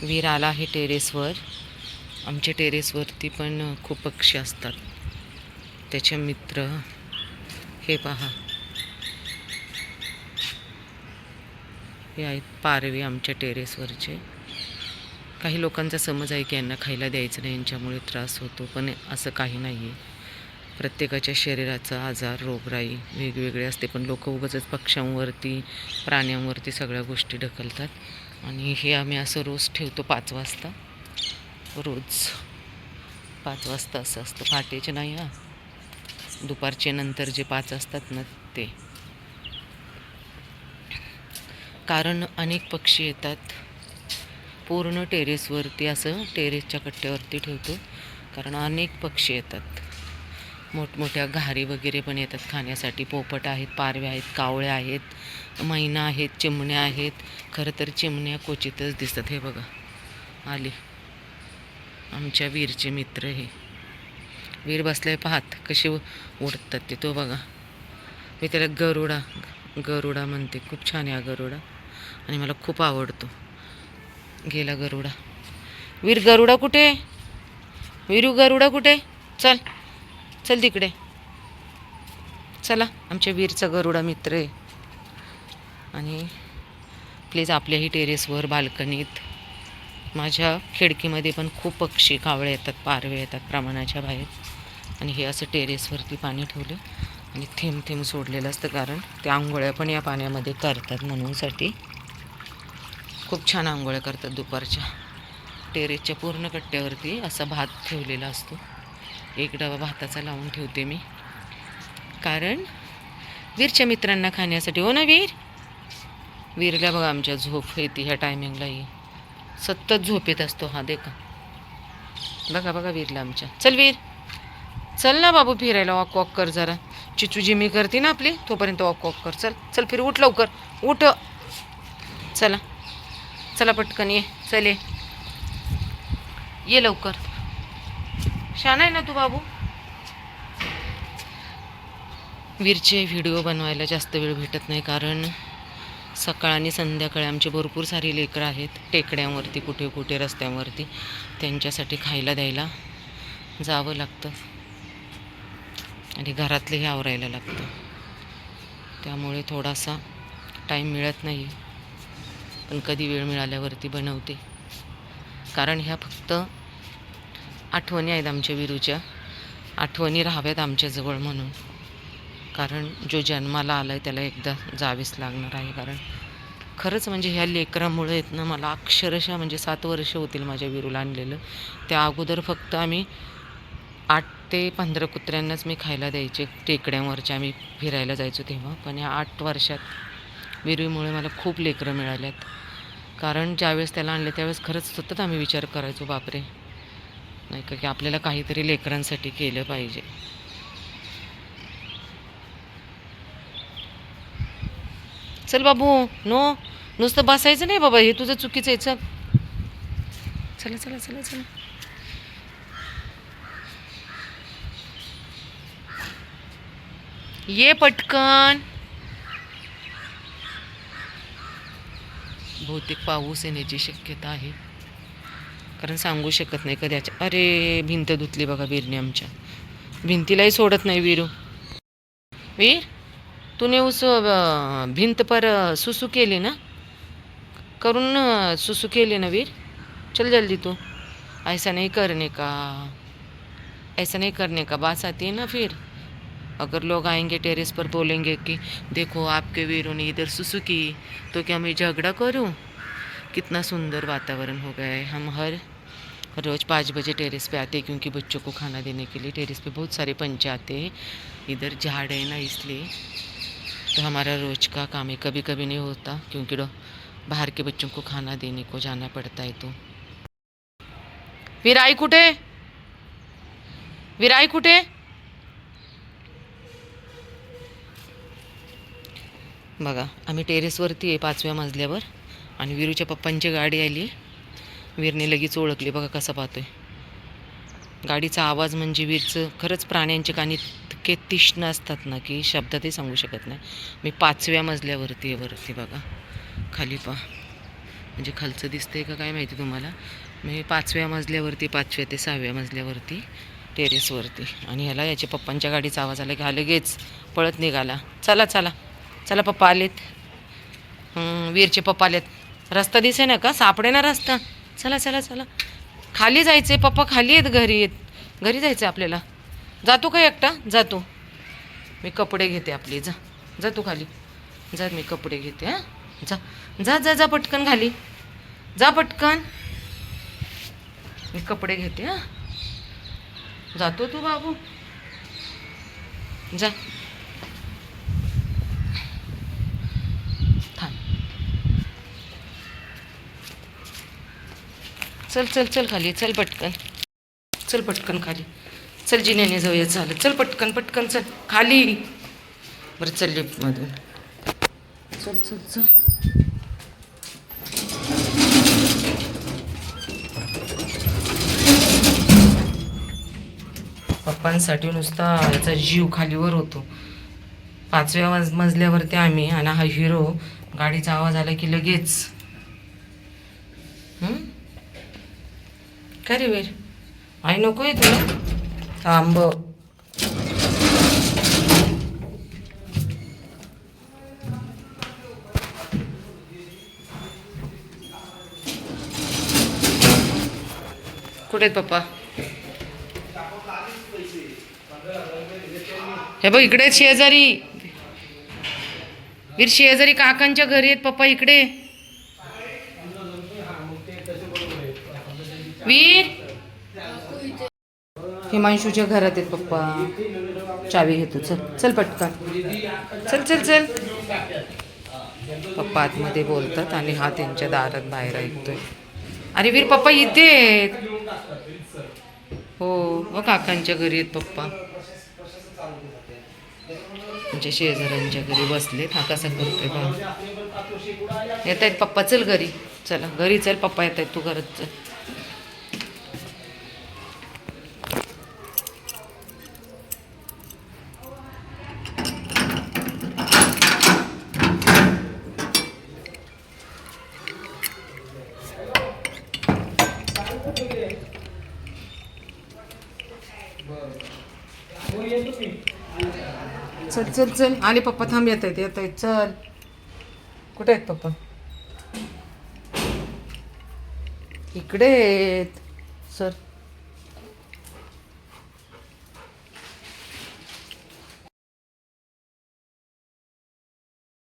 वीर आला आहे टेरेसवर. आमच्या टेरेसवरती पण खूप पक्षी असतात. त्याचे मित्र हे पहा, हे आहेत पारवे आमच्या टेरेसवरचे. काही लोकांचा समज आहे की यांना खायला द्यायचं नाही, यांच्यामुळे त्रास होतो, पण असं काही नाही आहे. प्रत्येकाच्या शरीराचा आजार रोगराई वेगवेगळे असते, पण लोक उगाचच पक्ष्यांवरती प्राण्यांवरती सगळ्या गोष्टी ढकलतात. आणि हे आम्ही असं रोज ठेवतो 5 वाजता. रोज 5 वाजता असं असतं. पहाटेचे नाही हा, दुपारचे नंतर जे 5 असतात ना ते. कारण अनेक पक्षी येतात. पूर्ण टेरेसवरती असं टेरेसच्या कट्ट्यावरती ठेवतो, कारण अनेक पक्षी येतात. मोठमोठ्या घारी वगैरे पण येतात खाण्यासाठी. पोपट आहेत, पारवे आहेत, कावळे आहेत, मैना आहेत, चिमण्या आहेत. खरं तर चिमण्या क्वचितच दिसतात. हे बघा आली आमच्या वीरचे मित्र. हे वीर बसले पाहात कसे उडतात ते. तो बघा, मी त्याला गरुडा म्हणते. खूप छान आहे हा गरुडा आणि मला खूप आवडतो. गेला गरुडा. वीर गरुडा कुठे? वीरू गरुडा कुठे? चल चल तिकडे. चला, आमच्या वीरचा गरुडा मित्र आहे. आणि प्लीज आपल्याही टेरेसवर बाल्कनीत, माझ्या खिडकीमध्ये पण खूप पक्षी कावळे येतात, पारवे येतात प्रमाणाच्या बाहेर. आणि हे असं टेरेसवरती पाणी ठेवलं आणि थेंब थेंब सोडलेलं असतं, कारण ते आंघोळ्या पण या पाण्यामध्ये करतात म्हणूनसाठी. खूप छान आंघोळ्या करतात दुपारच्या. टेरेसच्या पूर्ण कट्ट्यावरती असा भात ठेवलेला असतो. एक डबा भाताचा लावून ठेवते मी, कारण वीरच्या मित्रांना खाण्यासाठी. हो ना वीर? वीरला बघा आमच्या झोप येते ह्या टायमिंगलाही. सतत झोप येत असतो हा. देखा बघा बघा वीरला आमच्या. चल वीर, चल ना बाबू फिरायला. वॉक वॉक कर जरा. चिचू जिमी करते ना आपली, तोपर्यंत वॉक वॉक कर. चल चल फिर. उठ लवकर उठ. चला चला पटकन ये. चल ये लवकर. शान आहे ना तू बाबू. वीरचे व्हिडिओ बनवायला जास्त वेळ भेटत नाही, कारण सकाळ आणि संध्याकाळी आमचे भरपूर सारी लेकरं आहेत टेकड्यांवरती, कुठे कुठे रस्त्यांवरती. त्यांच्यासाठी खायला द्यायला जावं लागतं आणि घरातलेही आवरायला लागतं. त्यामुळे थोडासा टाईम मिळत नाही, पण कधी वेळ मिळाल्यावरती बनवते. कारण ह्या फक्त आठवणी आहेत आमच्या वीरूच्या. आठवणी राहाव्यात आमच्याजवळ म्हणून. कारण जो जन्माला आला आहे त्याला एकदा जावेच लागणार आहे. कारण खरंच म्हणजे ह्या लेकरामुळे आहेत ना, मला अक्षरशः म्हणजे 7 वर्ष होतील माझ्या वीरूला आणलेलं. त्या अगोदर फक्त आम्ही 8 ते 15 कुत्र्यांनाच मी खायला द्यायचे टेकड्यांवरच्या. आम्ही फिरायला जायचो तेव्हा. पण या 8 वर्षात वीरूमुळे मला खूप लेकरं मिळाल्यात. कारण ज्यावेळेस त्याला आणले त्यावेळेस खरंच सतत आम्ही विचार करायचो, बापरे नाही का, की आपल्याला काहीतरी लेकरांसाठी केलं पाहिजे. चल बाबू, नुसतं बसायचं नाही बाबा, हे तुझं चुकीचं आहे. चल चला चला चला चला. ये पटकन. बहुतेक पाऊस येण्याची शक्यता आहे, कारण सांगू शकत नाही कधी. अरे भिंत धुतली बघा वीरने आमच्या. भिंतीलाही सोडत नाही वीरू. वीर, तूने उस भिंत पर सुसू केली ना, करून सुसू केली ना वीर. चल जल्दी तू. ऐसा नहीं करने का, ऐसा नहीं करने का. बात आती है ना फिर. अगर लोग आएंगे टेरेस पर, बोलेंगे कि देखो आपके वीरों ने इधर सुसु की, तो क्या मैं झगड़ा करूं? कितना सुंदर वातावरण हो गया है. हम हर रोज़ 5 बजे टेरेस पे आते हैं, क्योंकि बच्चों को खाना देने के लिए टेरेस पे बहुत सारे पंचे आते हैं. इधर झाड़ है ना, इसलिए तो हमारा रोज़ का काम है. कभी कभी नहीं होता, क्योंकि बाहर के बच्चों को खाना देने को जाना पड़ता है. तो विराई कुठे? विराई कुठे? बघा आम्ही टेरेसवरती आहे 5व्या मजल्यावर, आणि वीरूच्या पप्पांची गाडी आली. वीरने लगेच ओळखली. बघा कसा पाहतोय. गाडीचा आवाज म्हणजे वीरचं खरंच प्राण्यांचे कानी इतके तीक्ष्ण असतात ना, की शब्दातही सांगू शकत नाही. मी 5व्या मजल्यावरती आहे. वरती बघा खाली पहा. म्हणजे खालचं दिसतंय का काय माहिती तुम्हाला. मी 5व्या मजल्यावरती, 5व्या ते 6व्या मजल्यावरती टेरेसवरती. आणि ह्याला याच्या पप्पांच्या गाडीचा आवाज आला की हा लगेच पळत निघाला. चला चला चला पप्पा आलेत. वीरचे पप्पा आलेत. रस्ता दिसे ना का, सापडे ना रस्ता. चला चला चला, खाली जायचे पप्पा, खाली आहेत, घरी आहेत, घरी जायचं आपल्याला. जातो का एकटा? जातो. मी कपडे घेते आपले. जा जा तू खाली जा, मी कपडे घेते. हां जा जा जा जा पटकन खाली जा, पटकन मी कपडे घेते. हां जातो तू बाबू, जा. थांब. चल चल चल खाली चल पटकन, चल पटकन खाली चल, जिन्याने जाऊया. चालत चल पटकन पटकन चल खाली. बरं चल लिफ्टमधून चल चल चल. पप्पांसाठी नुसता याचा जीव खालीवर होतो. 5व्या मजल्यावरती आम्ही, आणि हा हिरो गाडीचा आवाज आला की लगेच. काय रे वीर, आई नको आहे तुला? थांब. कुठे आहेत पप्पा? हे बघ इकडे शेजारी, वीर शेजारी काकांच्या घरी आहेत पप्पा. इकडे वीर, हिमांशूच्या घरात आहेत पप्पा. चावी घेतो. चल चल पटकन चल चल चल. पप्पा आतमध्ये बोलतात आणि हा त्यांच्या दारात बाहेर ऐकतोय. अरे वीर पप्पा इथे आहेत. हो व काकांच्या घरी आहेत पप्पा, म्हणजे शेजाऱ्यांच्या घरी बसलेत. हा कसा करतोय बा. येत आहेत पप्पा, चल घरी. चला घरी चल पप्पा, येत आहेत, तू घरात चल. चल चल चल आले पप्पा. थांब, येत आहेत येत आहेत. चल कुठे आहेत पप्पा? इकडे आहेत सर.